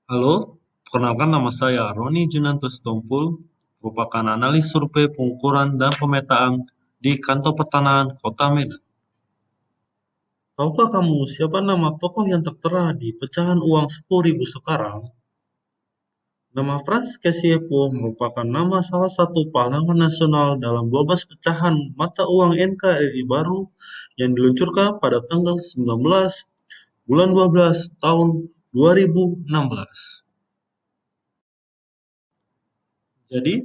Halo, perkenalkan nama saya Roni Junanto Sitompul, merupakan analis survei pengukuran dan pemetaan di Kantor Pertanahan Kota Medan. Tahukah kamu siapa nama tokoh yang tertera di pecahan uang 10.000 sekarang? Nama Frans Kasiyepo merupakan nama salah satu pahlawan nasional dalam 12 pecahan mata uang NKRI baru yang diluncurkan pada tanggal 19 bulan 12 tahun 2016. Jadi,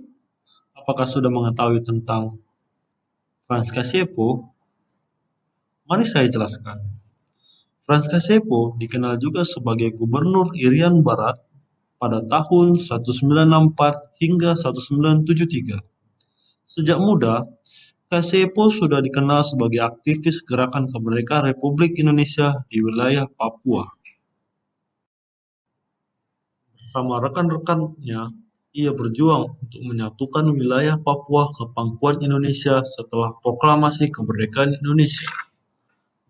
apakah sudah mengetahui tentang Frans Kasiyepo? Mari saya jelaskan. Frans Kasiyepo dikenal juga sebagai Gubernur Irian Barat pada tahun 1964 hingga 1973. Sejak muda, Kasiyepo sudah dikenal sebagai aktivis gerakan kemerdekaan Republik Indonesia di wilayah Papua. Bersama rekan-rekannya, ia berjuang untuk menyatukan wilayah Papua ke pangkuan Indonesia setelah proklamasi kemerdekaan Indonesia.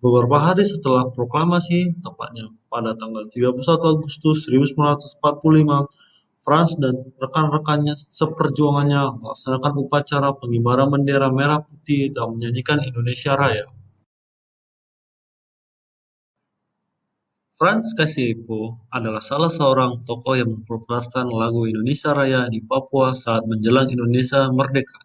Beberapa hari setelah proklamasi, tepatnya pada tanggal 31 Agustus 1945, Frans dan rekan-rekannya seperjuangannya melaksanakan upacara pengibaran bendera merah putih dan menyanyikan Indonesia Raya. Frans Kasiyepo adalah salah seorang tokoh yang mempopulerkan lagu Indonesia Raya di Papua saat menjelang Indonesia Merdeka.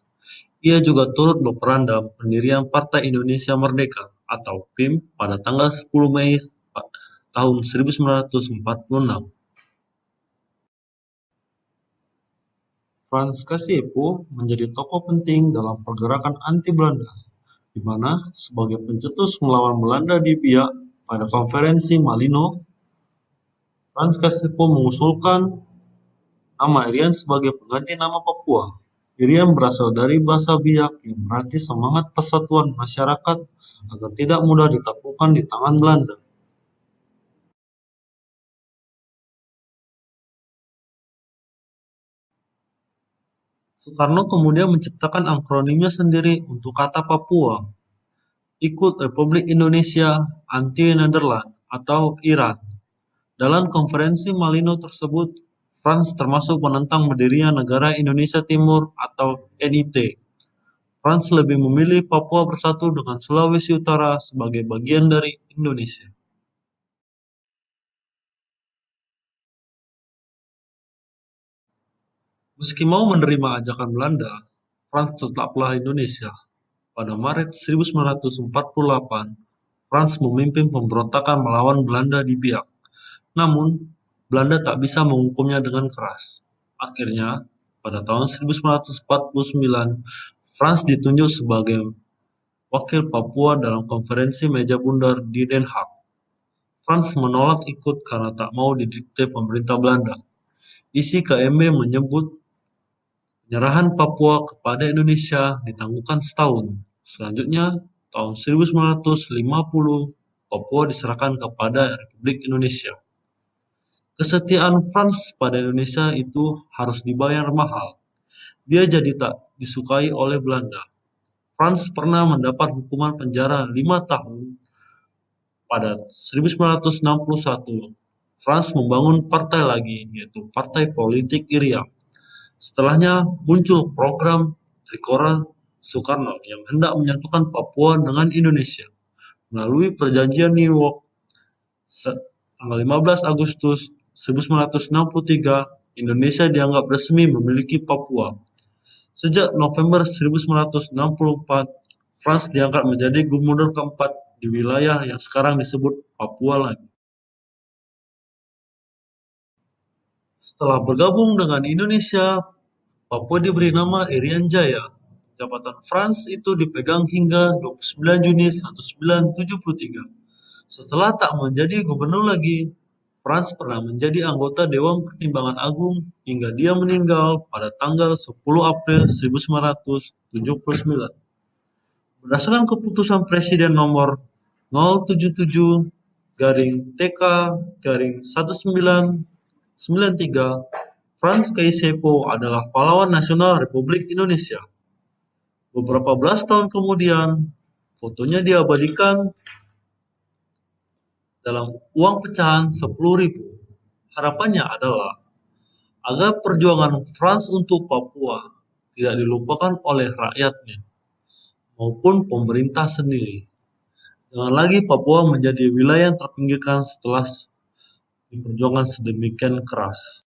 Ia juga turut berperan dalam pendirian Partai Indonesia Merdeka atau PIM pada tanggal 10 Mei tahun 1946. Frans Kasiyepo menjadi tokoh penting dalam pergerakan anti-Belanda, di mana sebagai pencetus melawan Belanda di Biak pada konferensi Malino, Frans Kasiyepo mengusulkan nama Irian sebagai pengganti nama Papua. Irian berasal dari bahasa Biak yang berarti semangat persatuan masyarakat agar tidak mudah ditaklukkan di tangan Belanda. Soekarno kemudian menciptakan akronimnya sendiri untuk kata Papua, ikut Republik Indonesia Anti-Nederland atau IRAN. Dalam konferensi Malino tersebut, Frans termasuk menentang berdirinya Negara Indonesia Timur atau NIT. Frans lebih memilih Papua bersatu dengan Sulawesi Utara sebagai bagian dari Indonesia. Meski mau menerima ajakan Belanda, Frans tetaplah Indonesia. Pada Maret 1948, Frans memimpin pemberontakan melawan Belanda di Biak. Namun, Belanda tak bisa menghukumnya dengan keras. Akhirnya, pada tahun 1949, Frans ditunjuk sebagai wakil Papua dalam konferensi meja bundar di Den Haag. Frans menolak ikut karena tak mau didikte pemerintah Belanda. Isi KMB menyebut penyerahan Papua kepada Indonesia ditangguhkan setahun. Selanjutnya, tahun 1950, Papua diserahkan kepada Republik Indonesia. Kesetiaan Frans pada Indonesia itu harus dibayar mahal. Dia jadi tak disukai oleh Belanda. Frans pernah mendapat hukuman penjara 5 tahun. Pada 1961, Frans membangun partai lagi, yaitu Partai Politik Irian. Setelahnya muncul program Trikora Soekarno yang hendak menyatukan Papua dengan Indonesia. Melalui perjanjian New York tanggal 15 Agustus 1963, Indonesia dianggap resmi memiliki Papua. Sejak November 1964, Frans diangkat menjadi gubernur keempat di wilayah yang sekarang disebut Papua lagi. Setelah bergabung dengan Indonesia, Papua diberi nama Irian Jaya. Jabatan Frans itu dipegang hingga 29 Juni 1973. Setelah tak menjadi gubernur lagi, Frans pernah menjadi anggota Dewan Pertimbangan Agung hingga dia meninggal pada tanggal 10 April 1979. Berdasarkan keputusan Presiden nomor 077-TK-1993, Frans Kasiyepo adalah pahlawan nasional Republik Indonesia. Beberapa belas tahun kemudian, fotonya diabadikan dalam uang pecahan 10.000. Harapannya adalah agar perjuangan Frans untuk Papua tidak dilupakan oleh rakyatnya maupun pemerintah sendiri. Jangan lagi Papua menjadi wilayah yang terpinggirkan setelah diperjuangkan sedemikian keras.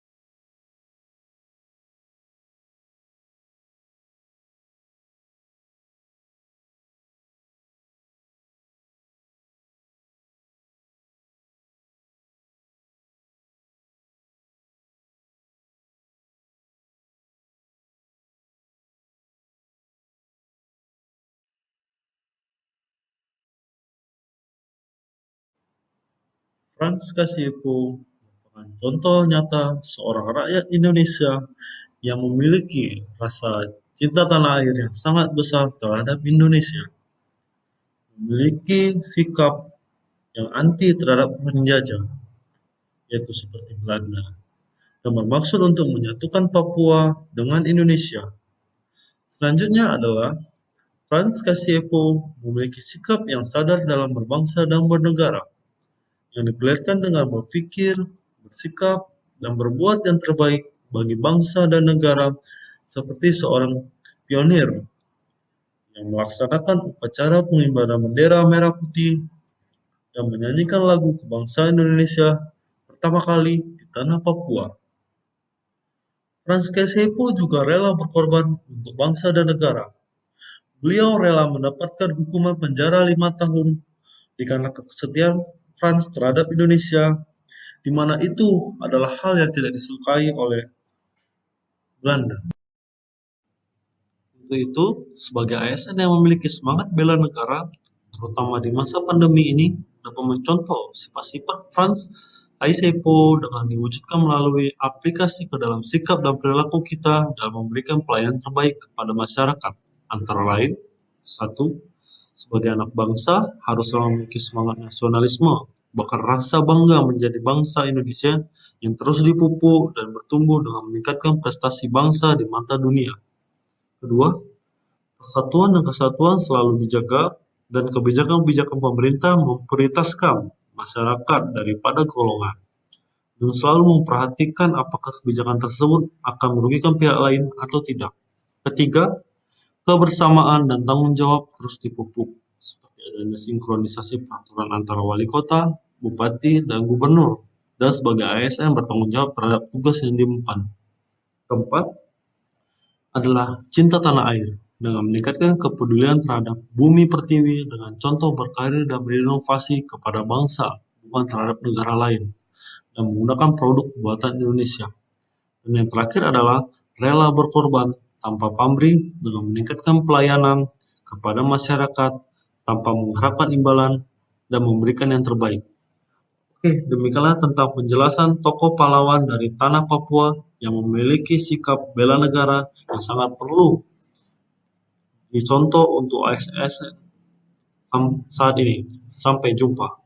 Frans Kasiepo merupakan contoh nyata seorang rakyat Indonesia yang memiliki rasa cinta tanah air yang sangat besar terhadap Indonesia, memiliki sikap yang anti terhadap penjajah, yaitu seperti Belanda, dan bermaksud untuk menyatukan Papua dengan Indonesia. Selanjutnya adalah Frans Kasiepo memiliki sikap yang sadar dalam berbangsa dan bernegara, yang diperlihatkan dengan berpikir, bersikap, dan berbuat yang terbaik bagi bangsa dan negara seperti seorang pionir yang melaksanakan upacara pengibaran bendera merah putih dan menyanyikan lagu kebangsaan Indonesia pertama kali di tanah Papua. Frans Kasiepo juga rela berkorban untuk bangsa dan negara. Beliau rela mendapatkan hukuman penjara 5 tahun dikarenakan kesetiaan Frans terhadap Indonesia, di mana itu adalah hal yang tidak disukai oleh Belanda. Untuk itu, sebagai ASN yang memiliki semangat bela negara, terutama di masa pandemi ini, dapat mencontoh sifat-sifat Frans Kasiepo dengan diwujudkan melalui aplikasi ke dalam sikap dan perilaku kita dalam memberikan pelayanan terbaik kepada masyarakat. Antara lain, satu, sebagai anak bangsa harus selalu memiliki semangat nasionalisme, bahkan rasa bangga menjadi bangsa Indonesia yang terus dipupuk dan bertumbuh dengan meningkatkan prestasi bangsa di mata dunia. Kedua, persatuan dan kesatuan selalu dijaga dan kebijakan-kebijakan pemerintah memprioritaskan masyarakat daripada golongan dan selalu memperhatikan apakah kebijakan tersebut akan merugikan pihak lain atau tidak. Ketiga, kebersamaan dan tanggung jawab terus dipupuk, seperti adanya sinkronisasi peraturan antara wali kota, bupati, dan gubernur, dan sebagai ASN bertanggung jawab terhadap tugas yang diemban. Keempat, adalah cinta tanah air, dengan meningkatkan kepedulian terhadap bumi pertiwi dengan contoh berkarir dan berinovasi kepada bangsa, bukan terhadap negara lain, dan menggunakan produk buatan Indonesia. Dan yang terakhir adalah rela berkorban tanpa pamrih dengan meningkatkan pelayanan kepada masyarakat tanpa mengharapkan imbalan dan memberikan yang terbaik. Oke, demikianlah tentang penjelasan tokoh pahlawan dari tanah Papua yang memiliki sikap bela negara yang sangat perlu dicontoh untuk ASN saat ini. Sampai jumpa.